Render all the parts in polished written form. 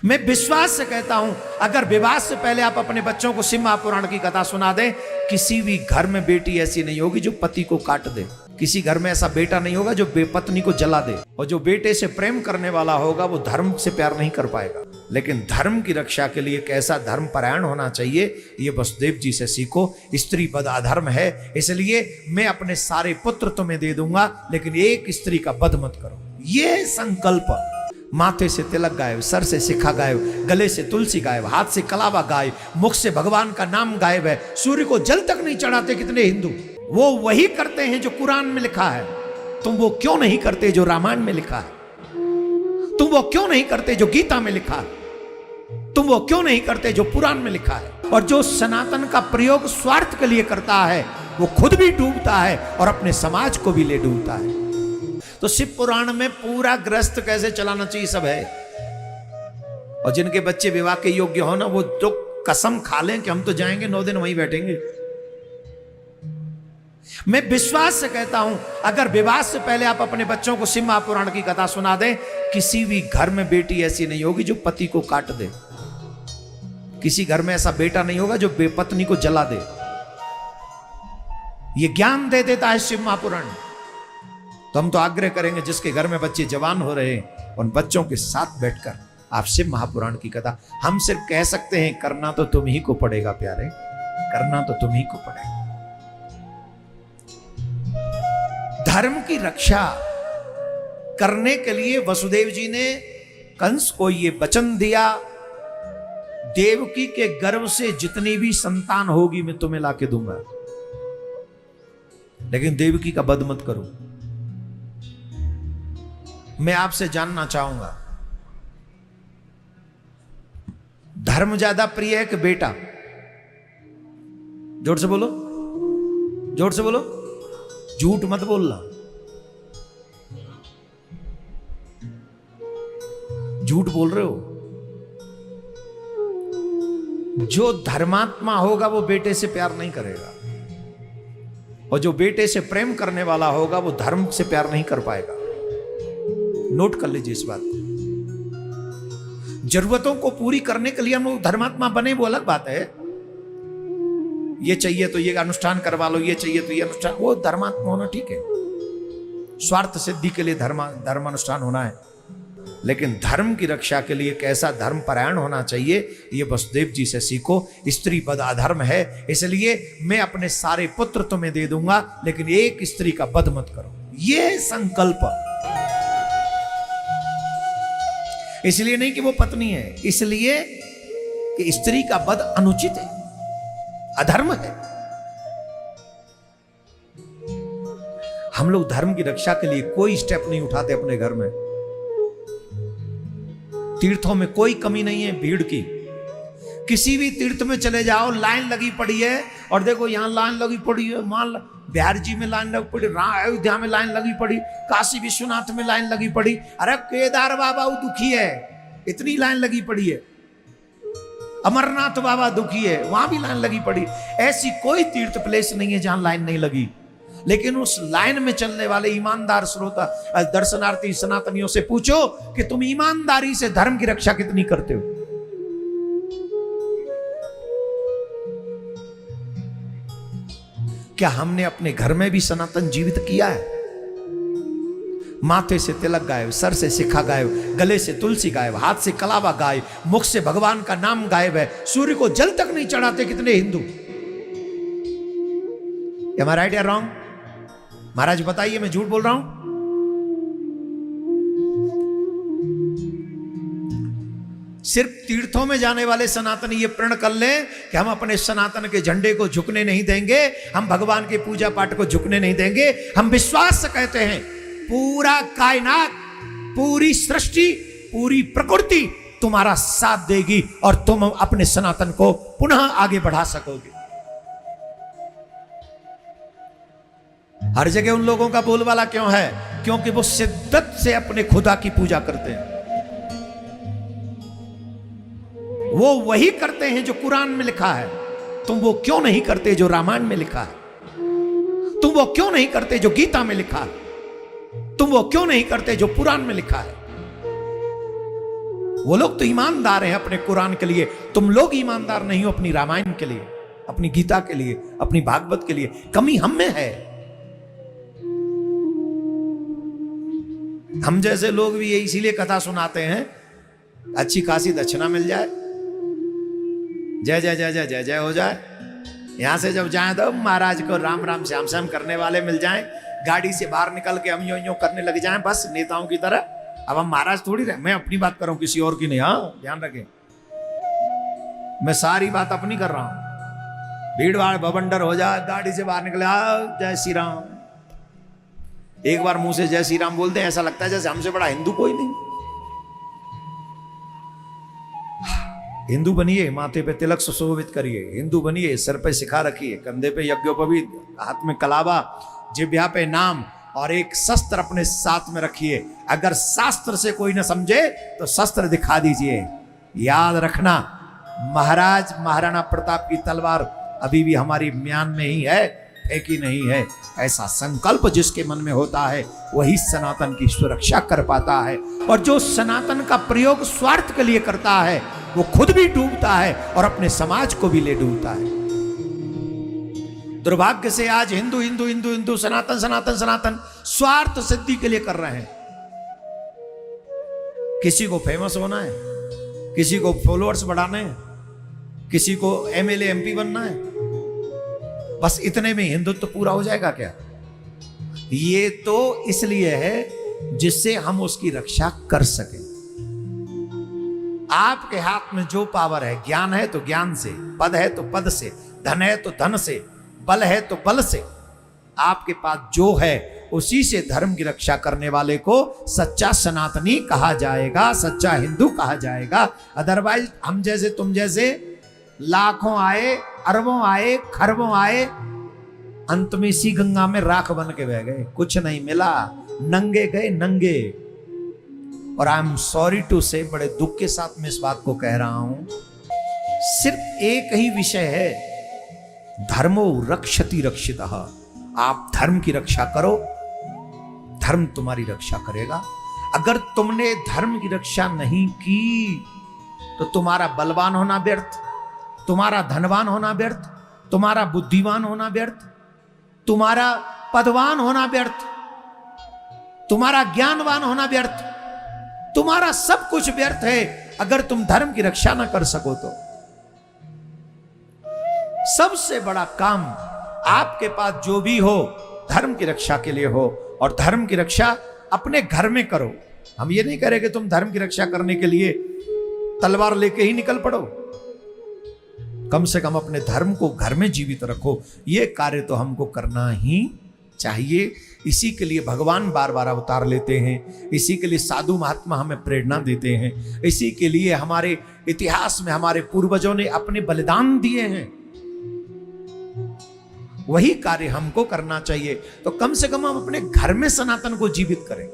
मैं विश्वास से कहता हूं, अगर विवाह से पहले आप अपने बच्चों को शिव महापुराण की कथा सुना दें, किसी भी घर में बेटी ऐसी नहीं होगी जो पति को काट दे। किसी घर में ऐसा बेटा नहीं होगा जो पत्नी को जला दे। और जो बेटे से प्रेम करने वाला होगा वो धर्म से प्यार नहीं कर पाएगा। लेकिन धर्म की रक्षा के लिए कैसा धर्म परायण होना चाहिए, ये वसुदेव जी से सीखो। स्त्री पद अधर्म है, इसलिए मैं अपने सारे पुत्र तुम्हें दे दूंगा, लेकिन एक स्त्री का वध मत करो। ये संकल्प। माथे से तिलक गायब, सर से शिखा गायब, गले से तुलसी गायब, हाथ से कलावा गायब, मुख से भगवान का नाम गायब है। सूर्य को जल तक नहीं चढ़ाते कितने हिंदू। वो वही करते हैं जो कुरान में लिखा है। तुम वो क्यों नहीं करते जो रामायण में लिखा है? तुम वो क्यों नहीं करते जो गीता में लिखा है? तुम वो क्यों नहीं करते जो पुराण में लिखा है? और जो सनातन का प्रयोग स्वार्थ के लिए करता है, वो खुद भी डूबता है और अपने समाज को भी ले डूबता है। तो शिव पुराण में पूरा गृहस्थ कैसे चलाना चाहिए सब है। और जिनके बच्चे विवाह के योग्य हो ना, वो तो कसम खा लें कि हम तो जाएंगे 9 दिन वहीं बैठेंगे। मैं विश्वास से कहता हूं, अगर विवाह से पहले आप अपने बच्चों को शिव महापुराण की कथा सुना दें, किसी भी घर में बेटी ऐसी नहीं होगी जो पति को काट दे। किसी घर में ऐसा बेटा नहीं होगा जो पत्नी को जला दे। ये ज्ञान दे देता है शिव महापुराण। तो हम तो आग्रह करेंगे, जिसके घर में बच्चे जवान हो रहे हैं, उन बच्चों के साथ बैठकर आप शिव महापुराण की कथा, हम सिर्फ कह सकते हैं, करना तो तुम ही को पड़ेगा प्यारे, करना तो तुम ही को पड़ेगा। धर्म की रक्षा करने के लिए वसुदेव जी ने कंस को ये वचन दिया, देवकी के गर्भ से जितनी भी संतान होगी मैं तुम्हें लाके दूंगा, लेकिन देवकी का वध मत करो। मैं आपसे जानना चाहूंगा, धर्म ज्यादा प्रिय है कि बेटा? जोर से बोलो, जोर से बोलो, झूठ मत बोलना। झूठ बोल रहे हो। जो धर्मात्मा होगा वो बेटे से प्यार नहीं करेगा, और जो बेटे से प्रेम करने वाला होगा वो धर्म से प्यार नहीं कर पाएगा। नोट कर लीजिए इस बात को। जरूरतों को पूरी करने के लिए हम लोग धर्मात्मा बने, वो अलग बात है। ये चाहिए तो ये अनुष्ठान करवा लो, ये चाहिए तो ये अनुष्ठान, वो धर्मात्मा होना ठीक है। स्वार्थ सिद्धि के लिए धर्मानुष्ठान होना है, लेकिन धर्म की रक्षा के लिए कैसा धर्म परायण होना चाहिए, ये वसुदेव जी से सीखो। स्त्री पद अधर्म है, इसलिए मैं अपने सारे पुत्र तुम्हें दे दूंगा, लेकिन एक स्त्री का वध मत करो। ये संकल्प। इसलिए नहीं कि वो पत्नी है, इसलिए कि स्त्री का वध अनुचित है, अधर्म है। हम लोग धर्म की रक्षा के लिए कोई स्टेप नहीं उठाते अपने घर में। तीर्थों में कोई कमी नहीं है भीड़ की। किसी भी तीर्थ में चले जाओ, लाइन लगी पड़ी है, और देखो यहां लाइन लगी पड़ी है, मान बिहार जी में लाइन लगी पड़ी, अयोध्या में लाइन लगी पड़ी, काशी विश्वनाथ में लाइन लगी पड़ी, अरे केदार बाबा वो दुखी है, इतनी लाइन लगी पड़ी है, अमरनाथ बाबा दुखी है, वहां भी लाइन लगी पड़ी। ऐसी कोई तीर्थ प्लेस नहीं है जहां लाइन नहीं लगी। लेकिन उस लाइन में चलने वाले ईमानदार श्रोता दर्शनार्थी सनातनियों से पूछो कि तुम ईमानदारी से धर्म की रक्षा कितनी करते हो। क्या हमने अपने घर में भी सनातन जीवित किया है? माथे से तिलक गायब, सर से शिखा गायब, गले से तुलसी गायब, हाथ से कलावा गायब, मुख से भगवान का नाम गायब है। सूर्य को जल तक नहीं चढ़ाते कितने हिंदू। Am I right या रॉन्ग? महाराज बताइए, मैं झूठ बोल रहा हूं? सिर्फ तीर्थों में जाने वाले सनातन ये प्रण कर लें कि हम अपने सनातन के झंडे को झुकने नहीं देंगे, हम भगवान के पूजा पाठ को झुकने नहीं देंगे। हम विश्वास से कहते हैं, पूरा कायनात, पूरी सृष्टि, पूरी प्रकृति तुम्हारा साथ देगी और तुम अपने सनातन को पुनः आगे बढ़ा सकोगे। हर जगह उन लोगों का बोलबाला क्यों है? क्योंकि वो शिद्दत से अपने खुदा की पूजा करते हैं। वो वही करते हैं जो कुरान में लिखा है। तुम वो क्यों नहीं करते जो रामायण में लिखा है? तुम वो क्यों नहीं करते जो गीता में लिखा है? तुम वो क्यों नहीं करते जो पुराण में लिखा है? वो लोग तो ईमानदार हैं अपने कुरान के लिए, तुम लोग ईमानदार नहीं हो अपनी रामायण के लिए, अपनी गीता के लिए, अपनी भागवत के लिए। कमी हम में है। हम जैसे लोग भी ये इसीलिए कथा सुनाते हैं, अच्छी खासी दक्षिणा मिल जाए, जय जय जय जय जय जय हो जाए, यहां से जब जाए तो महाराज को राम राम श्याम श्याम करने वाले मिल जाएं, गाड़ी से बाहर निकल के हम यो करने लग जाएं बस नेताओं की तरह। अब हम महाराज थोड़ी रहे, मैं अपनी बात कर रहा हूं, किसी और की नहीं। हाँ ध्यान रखें, मैं सारी बात अपनी कर रहा हूं। भीड़ भाड़ बवंडर हो जाए, गाड़ी से बाहर निकले, जय श्री राम, एक बार मुंह से जय श्री राम बोलते हैं, ऐसा लगता है जैसे हमसे बड़ा हिंदू कोई नहीं। हिंदू बनिए, माथे पे तिलक सुशोभित करिए, हिंदू बनिए, सर पे शिखा रखिए, कंधे पे यज्ञोपवीत, हाथ में कलावा, जिह्वा पे नाम और एक शस्त्र अपने साथ में रखिए। अगर शास्त्र से कोई न समझे तो शस्त्र दिखा दीजिए। याद रखना, महाराज महाराणा प्रताप की तलवार अभी भी हमारी म्यान में ही है, फेंकी नहीं है। ऐसा संकल्प जिसके मन में होता है वही सनातन की सुरक्षा कर पाता है, और जो सनातन का प्रयोग स्वार्थ के लिए करता है वो खुद भी डूबता है और अपने समाज को भी ले डूबता है। दुर्भाग्य से आज हिंदू हिंदू हिंदू हिंदू सनातन सनातन सनातन स्वार्थ सिद्धि के लिए कर रहे हैं। किसी को फेमस होना है, किसी को फॉलोअर्स बढ़ाने हैं, किसी को एमएलए एमपी बनना है, बस इतने में हिंदुत्व पूरा हो जाएगा क्या? ये तो इसलिए है जिससे हम उसकी रक्षा कर सकें। आपके हाथ में जो पावर है, ज्ञान है तो ज्ञान से, पद है तो पद से, धन है तो धन से, बल है तो बल से, आपके पास जो है उसी से धर्म की रक्षा करने वाले को सच्चा सनातनी कहा जाएगा, सच्चा हिंदू कहा जाएगा। अदरवाइज हम जैसे तुम जैसे लाखों आए, अरबों आए, खरबों आए, अंत में इसी गंगा में राख बन के बह गए, कुछ नहीं मिला, नंगे गए नंगे। और आई एम सॉरी टू से, बड़े दुख के साथ मैं इस बात को कह रहा हूं, सिर्फ एक ही विषय है, धर्मो रक्षति रक्षितः। आप धर्म की रक्षा करो, धर्म तुम्हारी रक्षा करेगा। अगर तुमने धर्म की रक्षा नहीं की तो तुम्हारा बलवान होना व्यर्थ, तुम्हारा धनवान होना व्यर्थ, तुम्हारा बुद्धिमान होना व्यर्थ, तुम्हारा पदवान होना व्यर्थ, तुम्हारा ज्ञानवान होना व्यर्थ, तुम्हारा सब कुछ व्यर्थ है अगर तुम धर्म की रक्षा ना कर सको तो। सबसे बड़ा काम आपके पास जो भी हो धर्म की रक्षा के लिए हो, और धर्म की रक्षा अपने घर में करो। हम ये नहीं कह रहे कि तुम धर्म की रक्षा करने के लिए तलवार लेके ही निकल पड़ो, कम से कम अपने धर्म को घर में जीवित रखो। ये कार्य तो हमको करना ही चाहिए। इसी के लिए भगवान बार बार अवतार लेते हैं, इसी के लिए साधु महात्मा हमें प्रेरणा देते हैं, इसी के लिए हमारे इतिहास में हमारे पूर्वजों ने अपने बलिदान दिए हैं। वही कार्य हमको करना चाहिए। तो कम से कम हम अपने घर में सनातन को जीवित करें,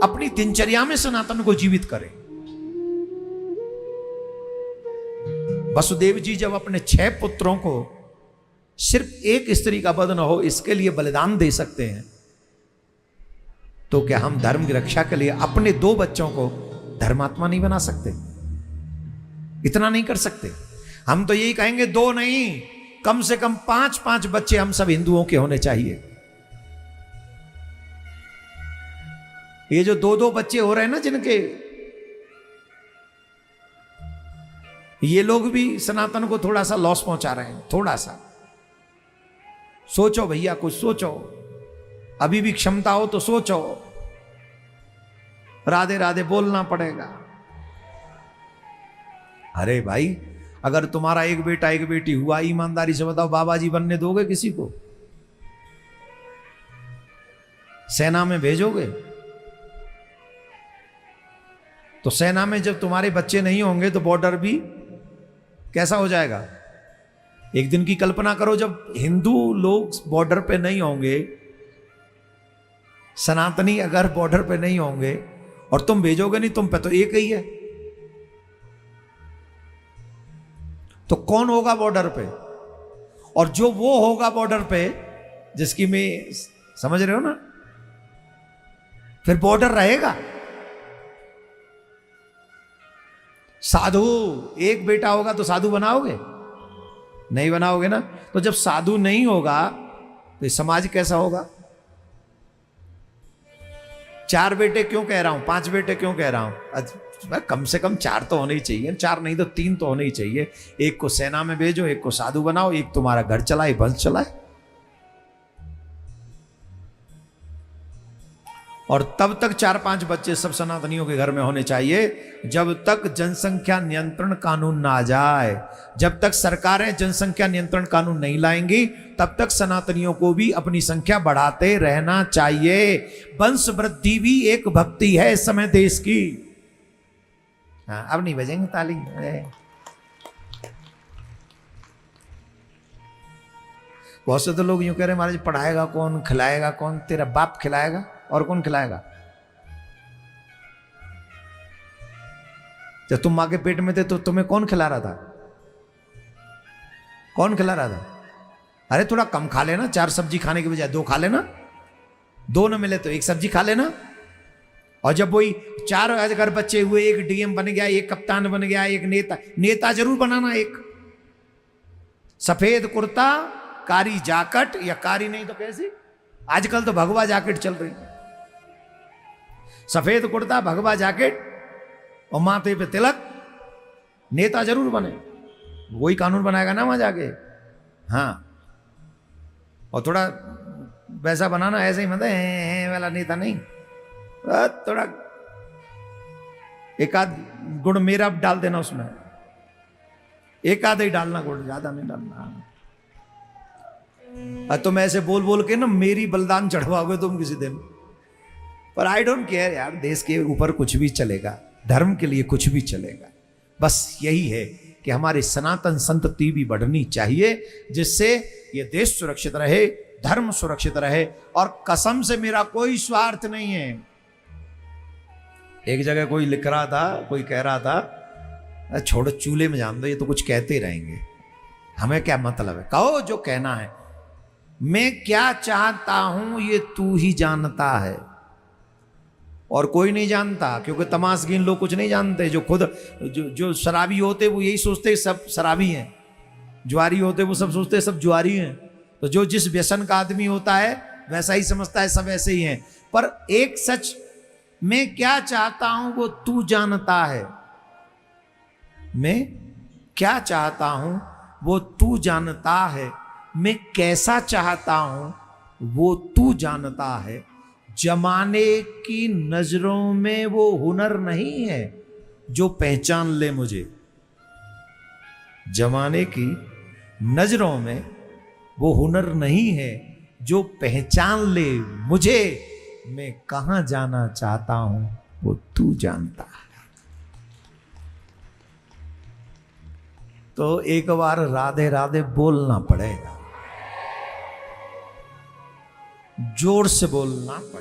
अपनी दिनचर्या में सनातन को जीवित करें। वसुदेव जी जब अपने 6 पुत्रों को सिर्फ एक स्त्री का वध न हो इसके लिए बलिदान दे सकते हैं, तो क्या हम धर्म की रक्षा के लिए अपने 2 बच्चों को धर्मात्मा नहीं बना सकते? इतना नहीं कर सकते? हम तो यही कहेंगे 2 नहीं, कम से कम 5-5 बच्चे हम सब हिंदुओं के होने चाहिए। ये जो 2-2 बच्चे हो रहे हैं ना जिनके, ये लोग भी सनातन को थोड़ा सा लॉस पहुंचा रहे हैं, थोड़ा सा। सोचो भैया, कुछ सोचो, अभी भी क्षमता हो तो सोचो। राधे राधे बोलना पड़ेगा। अरे भाई, अगर तुम्हारा एक बेटा एक बेटी हुआ, ईमानदारी से बताओ, बाबा जी बनने दोगे किसी को? सेना में भेजोगे? तो सेना में जब तुम्हारे बच्चे नहीं होंगे तो बॉर्डर भी कैसा हो जाएगा? एक दिन की कल्पना करो, जब हिंदू लोग बॉर्डर पे नहीं होंगे, सनातनी अगर बॉर्डर पे नहीं होंगे, और तुम भेजोगे नहीं, तुम पे तो एक ही है, तो कौन होगा बॉर्डर पे? और जो वो होगा बॉर्डर पे जिसकी मैं, समझ रहे हो ना, फिर बॉर्डर रहेगा। साधु एक बेटा होगा तो साधु बनाओगे? नहीं बनाओगे ना। तो जब साधु नहीं होगा तो ये समाज कैसा होगा? 4 बेटे क्यों कह रहा हूं, 5 बेटे क्यों कह रहा हूं? कम से कम 4 तो होने ही चाहिए, 4 नहीं तो 3 तो होने ही चाहिए। एक को सेना में भेजो, एक को साधु बनाओ, एक तुम्हारा घर चलाए, वंश चलाए। और तब तक 4-5 बच्चे सब सनातनियों के घर में होने चाहिए जब तक जनसंख्या नियंत्रण कानून ना आ जाए। जब तक सरकारें जनसंख्या नियंत्रण कानून नहीं लाएंगी तब तक सनातनियों को भी अपनी संख्या बढ़ाते रहना चाहिए। वंश वृद्धि भी एक भक्ति है इस समय देश की। हाँ, अब नहीं बजेंगे ताली। बहुत से तो लोग यूं कह रहे महाराज पढ़ाएगा कौन, खिलाएगा कौन? तेरा बाप खिलाएगा और कौन खिलाएगा? जब तुम मां के पेट में थे तो तुम्हें कौन खिला रहा था? कौन खिला रहा था? अरे थोड़ा कम खा लेना, 4 सब्जी खाने के बजाय 2 खा लेना, 2 न मिले तो 1 सब्जी खा लेना। और जब वही 4 अगर बच्चे हुए, एक डीएम बन गया, एक कप्तान बन गया, एक नेता जरूर बनाना। एक सफेद कुर्ता, कारी जाकट, या कारी नहीं तो कैसी, आजकल तो भगवा जैकेट चल रही, सफेद कुर्ता, भगवा जैकेट और माथे पे तिलक, नेता जरूर बने। वही कानून बनाएगा ना वहां जाके। हाँ, और थोड़ा वैसा बनाना, ऐसे ही मतलब वाला नेता नहीं, थोड़ा एक आध गुड़ मेरा डाल देना उसमें, एक आधा ही डालना गुड़, ज्यादा नहीं डालना। तुम ऐसे बोल बोल के ना मेरी बलिदान चढ़वाओगे तुम किसी दिन। पर आई डोंट केयर यार, देश के ऊपर कुछ भी चलेगा, धर्म के लिए कुछ भी चलेगा। बस यही है कि हमारी सनातन संतति भी बढ़नी चाहिए, जिससे ये देश सुरक्षित रहे, धर्म सुरक्षित रहे। और कसम से मेरा कोई स्वार्थ नहीं है। एक जगह कोई लिख रहा था, कोई कह रहा था छोड़ो चूल्हे में जान दो, ये तो कुछ कहते ही रहेंगे, हमें क्या मतलब है, कहो जो कहना है। मैं क्या चाहता हूं ये तू ही जानता है, और कोई नहीं जानता, क्योंकि तमाशगीन लोग कुछ नहीं जानते। जो खुद जो शराबी होते वो यही सोचते सब शराबी हैं, जुआरी होते वो सब सोचते सब जुआरी हैं। तो जो जिस व्यसन का आदमी होता है वैसा ही समझता है सब ऐसे ही हैं। पर एक सच, मैं क्या चाहता हूं वो तू जानता है, मैं क्या चाहता हूं वो तू जानता है, मैं कैसा चाहता हूं वो तू जानता है। जमाने की नजरों में वो हुनर नहीं है जो पहचान ले मुझे, जमाने की नजरों में वो हुनर नहीं है जो पहचान ले मुझे। मैं कहां जाना चाहता हूं वो तू जानता है। तो एक बार राधे राधे बोलना पड़ेगा, जोर से बोलना पड़ेगा।